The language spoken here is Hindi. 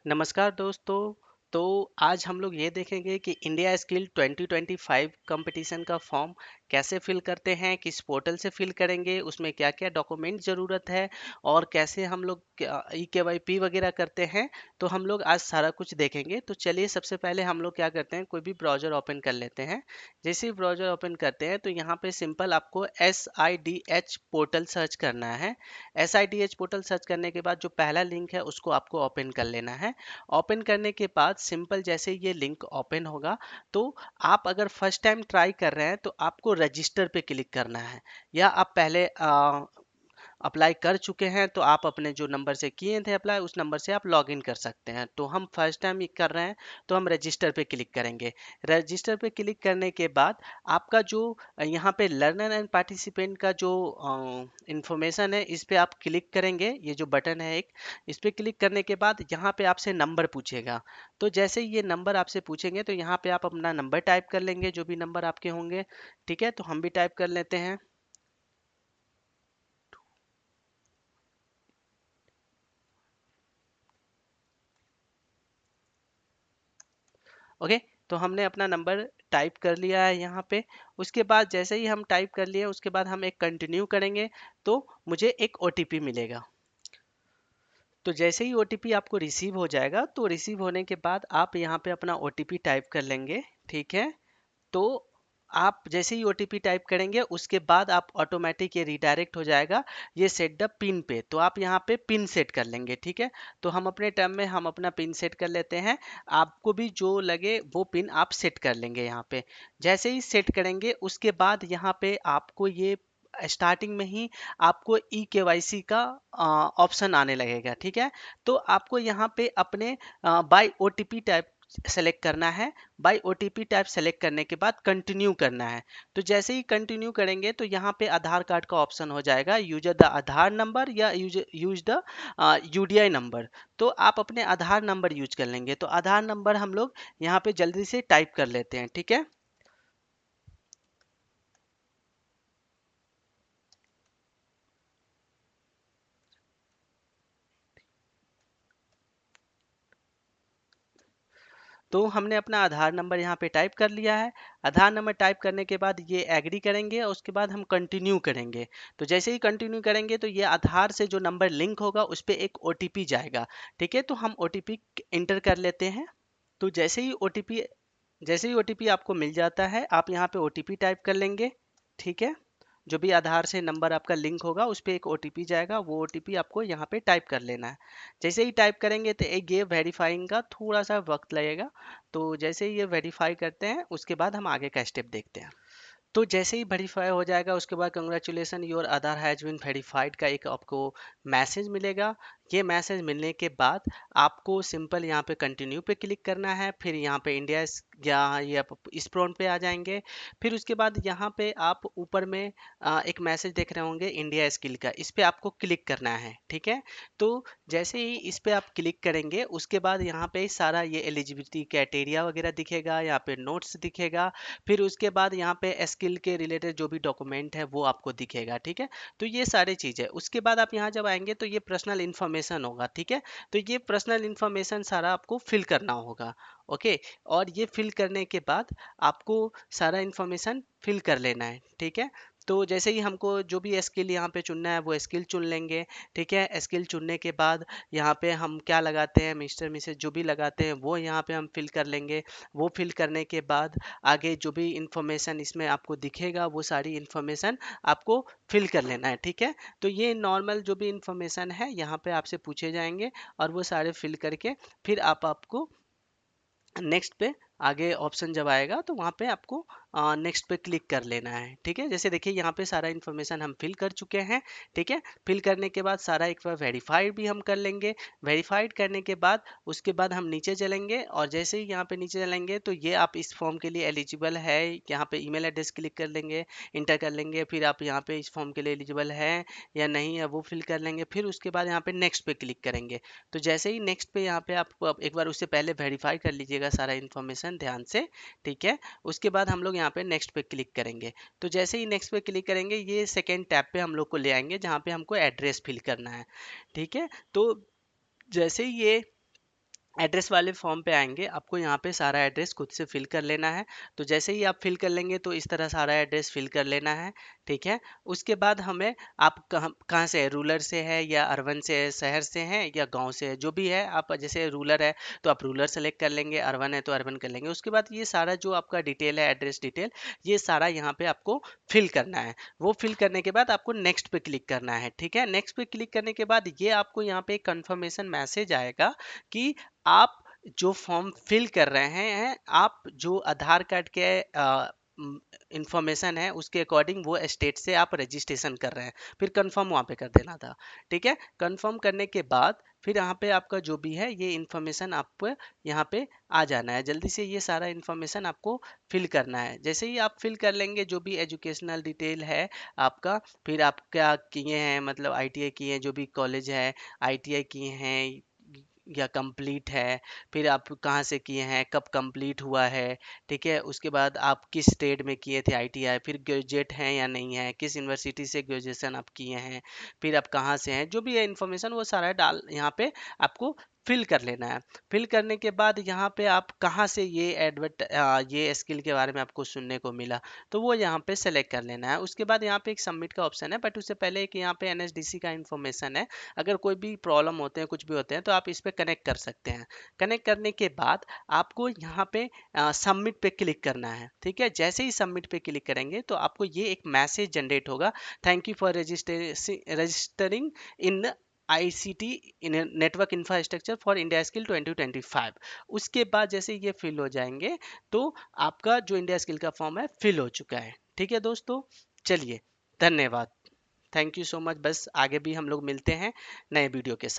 नमस्कार दोस्तों। तो आज हम लोग ये देखेंगे कि इंडिया स्किल 2025 कंपटीशन का फॉर्म कैसे फिल करते हैं, किस पोर्टल से फिल करेंगे, उसमें क्या क्या डॉक्यूमेंट ज़रूरत है और कैसे हम लोग ई केवाईपी वगैरह करते हैं। तो हम लोग आज सारा कुछ देखेंगे। तो चलिए सबसे पहले हम लोग क्या करते हैं, कोई भी ब्राउज़र ओपन कर लेते हैं। जैसे ही ब्राउज़र ओपन करते हैं तो यहाँ पे सिंपल आपको SIDH पोर्टल सर्च करना है। SIDH पोर्टल सर्च करने के बाद जो पहला लिंक है उसको आपको ओपन कर लेना है। ओपन करने के बाद सिंपल जैसे ये लिंक ओपन होगा तो आप अगर फर्स्ट टाइम ट्राई कर रहे हैं तो आपको रजिस्टर पे क्लिक करना है, या आप पहले अप्लाई कर चुके हैं तो आप अपने जो नंबर से किए थे अप्लाई उस नंबर से आप लॉग इन कर सकते हैं। तो हम फर्स्ट टाइम ये कर रहे हैं तो हम रजिस्टर पे क्लिक करेंगे। रजिस्टर पे क्लिक करने के बाद आपका जो यहाँ पे लर्नर एंड पार्टिसिपेंट का जो इंफॉर्मेशन है इस पे आप क्लिक करेंगे। ये जो बटन है एक, इस पे क्लिक करने के बाद यहाँ पे आपसे नंबर पूछेगा। तो जैसे ही ये नंबर आपसे पूछेंगे तो यहाँ पे आप अपना नंबर टाइप कर लेंगे, जो भी नंबर आपके होंगे। ठीक है, तो हम भी टाइप कर लेते हैं। ओके, तो हमने अपना नंबर टाइप कर लिया है यहाँ पे। उसके बाद जैसे ही हम टाइप कर लिए उसके बाद हम एक कंटिन्यू करेंगे तो मुझे एक ओटीपी मिलेगा। तो जैसे ही ओटीपी आपको रिसीव हो जाएगा तो रिसीव होने के बाद आप यहाँ पे अपना ओटीपी टाइप कर लेंगे। ठीक है, तो आप जैसे ही ओटीपी टाइप करेंगे उसके बाद आप ऑटोमेटिक ये रिडायरेक्ट हो जाएगा ये सेट द पिन पे। तो आप यहाँ पे पिन सेट कर लेंगे। ठीक है, तो हम अपने टर्म में हम अपना पिन सेट कर लेते हैं। आपको भी जो लगे वो पिन आप सेट कर लेंगे यहाँ पे। जैसे ही सेट करेंगे उसके बाद यहाँ पे आपको ये स्टार्टिंग में ही आपको ई केवाईसी का ऑप्शन आने लगेगा। ठीक है, तो आपको यहाँ पे अपने बाय ओटीपी टाइप सेलेक्ट करना है। बाय ओटीपी टाइप सेलेक्ट करने के बाद कंटिन्यू करना है। तो जैसे ही कंटिन्यू करेंगे तो यहाँ पे आधार कार्ड का ऑप्शन हो जाएगा, यूजर द आधार नंबर या यूज द यूडीआई नंबर। तो आप अपने आधार नंबर यूज कर लेंगे। तो आधार नंबर हम लोग यहाँ पे जल्दी से टाइप कर लेते हैं। ठीक है, तो हमने अपना आधार नंबर यहाँ पे टाइप कर लिया है। आधार नंबर टाइप करने के बाद ये एग्री करेंगे और उसके बाद हम कंटिन्यू करेंगे। तो जैसे ही कंटिन्यू करेंगे तो ये आधार से जो नंबर लिंक होगा उस पर एक ओटीपी जाएगा। ठीक है, तो हम ओटीपी इंटर कर लेते हैं। तो जैसे ही ओटीपी आपको मिल जाता है आप यहाँ पे ओटीपी टाइप कर लेंगे। ठीक है, जो भी आधार से नंबर आपका लिंक होगा उस पर एक ओटीपी जाएगा, वो ओटीपी आपको यहाँ पे टाइप कर लेना है। जैसे ही टाइप करेंगे तो एक ये वेरीफाइंग का थोड़ा सा वक्त लगेगा। तो जैसे ही ये वेरीफाई करते हैं उसके बाद हम आगे का स्टेप देखते हैं। तो जैसे ही वेरीफाई हो जाएगा उसके बाद congratulations your Aadhaar has been verified का एक आपको मैसेज मिलेगा। ये मैसेज मिलने के बाद आपको सिंपल यहाँ पे कंटिन्यू पे क्लिक करना है। फिर यहाँ पे इंडिया या ये आप इस प्रॉम्प्ट पे आ जाएंगे। फिर उसके बाद यहाँ पे आप ऊपर में एक मैसेज देख रहे होंगे इंडिया स्किल का, इस पे आपको क्लिक करना है। ठीक है, तो जैसे ही इस पे आप क्लिक करेंगे उसके बाद यहाँ पे सारा ये एलिजिबिलिटी क्राइटेरिया वगैरह दिखेगा, यहाँ पे नोट्स दिखेगा। फिर उसके बाद यहाँ पे स्किल के रिलेटेड जो भी डॉक्यूमेंट है वो आपको दिखेगा। ठीक है, तो ये सारी चीज़ है। उसके बाद आप यहाँ जब आएंगे तो ये पर्सनल इन्फॉर्मेशन होगा। ठीक है, तो ये पर्सनल इन्फॉर्मेशन सारा आपको फिल करना होगा। ओके, और ये फिल करने के बाद आपको सारा इन्फॉर्मेशन फिल कर लेना है। ठीक है, तो जैसे ही हमको जो भी स्किल यहाँ पे चुनना है वो स्किल चुन लेंगे। ठीक है, स्किल चुनने के बाद यहाँ पे हम क्या लगाते हैं, मिस्टर मिसेज जो भी लगाते हैं वो यहाँ पे हम फिल कर लेंगे। वो फिल करने के बाद आगे जो भी इंफॉर्मेशन इसमें आपको दिखेगा वो सारी इंफॉर्मेशन आपको फिल कर लेना है। ठीक है, तो ये नॉर्मल जो भी इंफॉर्मेशन है यहाँ पे आपसे पूछे जाएंगे और वो सारे फिल करके फिर आपको नेक्स्ट पे आगे ऑप्शन जब आएगा तो वहाँ पे आपको नेक्स्ट पे क्लिक कर लेना है। ठीक है, जैसे देखिए यहाँ पे सारा इन्फॉर्मेशन हम फिल कर चुके हैं। ठीक है, फिल करने के बाद सारा एक बार वेरीफाइड भी हम कर लेंगे। वेरीफाइड करने के बाद उसके बाद हम नीचे चलेंगे और जैसे ही यहाँ पे नीचे चलेंगे तो ये आप इस फॉर्म के लिए एलिजिबल है, यहाँ पे ईमेल एड्रेस क्लिक कर लेंगे, इंटर कर लेंगे। फिर आप यहाँ पे इस फॉर्म के लिए एलिजिबल है या नहीं है वो फिल कर लेंगे। फिर उसके बाद यहाँ पे नेक्स्ट पे क्लिक करेंगे। तो जैसे ही नेक्स्ट पे यहाँ पे आप एक बार उससे पहले वेरीफाई कर लीजिएगा सारा इन्फॉर्मेशन ध्यान से। ठीक है, उसके बाद हम लोग यहाँ पे नेक्स्ट पे क्लिक करेंगे। तो जैसे ही नेक्स्ट पे क्लिक करेंगे ये सेकेंड टैब पे हम लोग को ले आएंगे जहाँ पे हमको एड्रेस फिल करना है। ठीक है, तो जैसे ही ये एड्रेस वाले फॉर्म पे आएंगे, आपको यहाँ पे सारा एड्रेस खुद से फिल कर लेना है। तो जैसे ही आप फिल कर लेंगे तो इस तरह सारा एड्रेस फिल कर लेना है। ठीक है। उसके बाद हमें, आप कहाँ कहाँ से है, रूरल से है या अर्बन से है, शहर से है या गांव से है, जो भी है आप, जैसे रूरल है तो आप रूरल सेलेक्ट कर लेंगे, अर्बन है तो अर्बन कर लेंगे। उसके बाद ये सारा जो आपका डिटेल है, एड्रेस डिटेल, ये सारा यहाँ पे आपको फिल करना है। वो फिल करने के बाद आपको नेक्स्ट पे क्लिक करना है। ठीक है। नेक्स्ट पे क्लिक करने के बाद ये आपको यहाँ पे कंफर्मेशन मैसेज आएगा कि आप जो फॉर्म फिल कर रहे हैं, आप जो आधार कार्ड के इंफॉर्मेशन है उसके अकॉर्डिंग वो स्टेट से आप रजिस्ट्रेशन कर रहे हैं, फिर कंफर्म वहाँ पे कर देना था। ठीक है। कंफर्म करने के बाद फिर यहाँ पे आपका जो भी है ये इंफॉर्मेशन आप यहाँ पे आ जाना है। जल्दी से ये सारा इंफॉर्मेशन आपको फिल करना है। जैसे ही आप फिल कर लेंगे जो भी एजुकेशनल डिटेल है आपका, फिर आप क्या किए हैं, मतलब आईटीआई किए हैं, जो भी कॉलेज है आईटीआई किए हैं या कंप्लीट है, फिर आप कहाँ से किए हैं, कब कंप्लीट हुआ है। ठीक है। उसके बाद आप किस स्टेट में किए थे आईटीआई, फिर ग्रेजुएट हैं या नहीं है, किस यूनिवर्सिटी से ग्रेजुएशन आप किए हैं, फिर आप कहाँ से हैं, जो भी है इन्फॉर्मेशन वो सारा डाल यहाँ पे आपको फिल कर लेना है। फिल करने के बाद यहाँ पे आप कहाँ से ये स्किल के बारे में आपको सुनने को मिला, तो वो यहाँ पे सेलेक्ट कर लेना है। उसके बाद यहाँ पे एक सबमिट का ऑप्शन है, बट उससे पहले एक यहाँ पे एनएसडीसी का इन्फॉर्मेशन है। अगर कोई भी प्रॉब्लम होते हैं, कुछ भी होते हैं, तो आप इस पे कनेक्ट कर सकते हैं। कनेक्ट करने के बाद आपको यहाँ पे सबमिट पे क्लिक करना है। ठीक है। जैसे ही सबमिट पे क्लिक करेंगे तो आपको ये एक मैसेज जनरेट होगा, thank you for registering in ICT in network infrastructure for India skill 2025। उसके बाद जैसे ये फिल हो जाएंगे तो आपका जो इंडिया स्किल का फॉर्म है फिल हो चुका है। ठीक है दोस्तों। चलिए, धन्यवाद। Thank you so much. बस आगे भी हम लोग मिलते हैं नए वीडियो के साथ।